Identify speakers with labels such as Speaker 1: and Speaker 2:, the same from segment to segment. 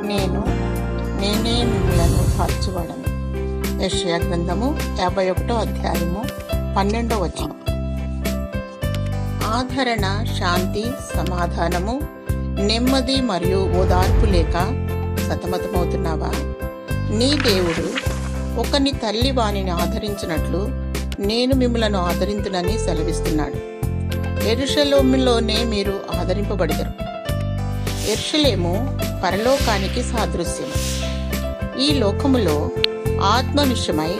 Speaker 1: నేనే మిమ్మలను ఓదార్చువాడను. యెషయా గ్రంథము 51వ అధ్యాయము 12వ వచనం. ఆదరణ, శాంతి, సమాధానము, నెమ్మది మరియు ఓదార్పు లేక సతమతమవుతున్నావా? నీ దేవుడు ఒకని తల్లి వానిని ఆదరించినట్లు నేను మిమ్మలను ఆదరించునని సెలవిస్తున్నాడు. యెరూషలేములోనే మీరు ఆదరింపబడిదరు. యెరూషలేము పరలోకానికి సాదృశ్యం. ఈ లోకములో ఆత్మ విషయమై,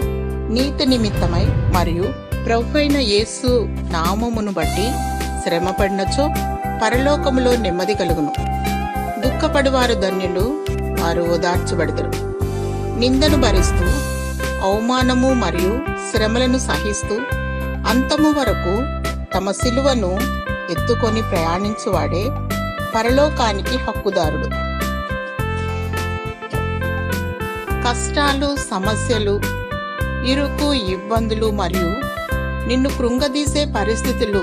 Speaker 1: నీతి నిమిత్తమై మరియు ప్రభువైన యేసు నామమును బట్టి శ్రమపడినచో పరలోకములో నెమ్మది కలుగును. దుఃఖపడువారు ధన్యులు, వారు ఓదార్చబడతారు. నిందను భరిస్తూ, అవమానము మరియు శ్రమలను సహిస్తూ అంతము వరకు తమ సిలువను ఎత్తుకొని ప్రయాణించువాడే పరలోకానికి హక్కుదారుడు. కష్టాలు, సమస్యలు, ఇరుకు, ఇబ్బందులు మరియు నిన్ను కృంగదీసే పరిస్థితులు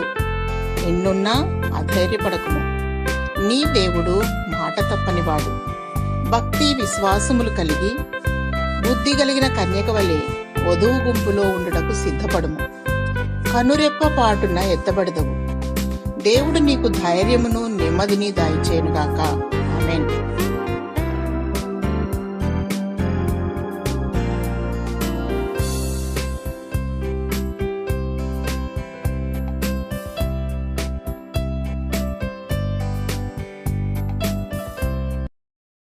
Speaker 1: ఎన్నున్నా అధైర్యపడకుము. నీ దేవుడు మాట తప్పనివాడు. భక్తి విశ్వాసములు కలిగి బుద్ధి కలిగిన కన్యక వలె వధువు గుంపులో ఉండుటకు సిద్ధపడుము. కనురెప్ప పాటున ఎత్తబడదవు. దేవుడు నీకు ధైర్యమును నెమ్మదిని దయచేయునుగాక. ఆమేన్.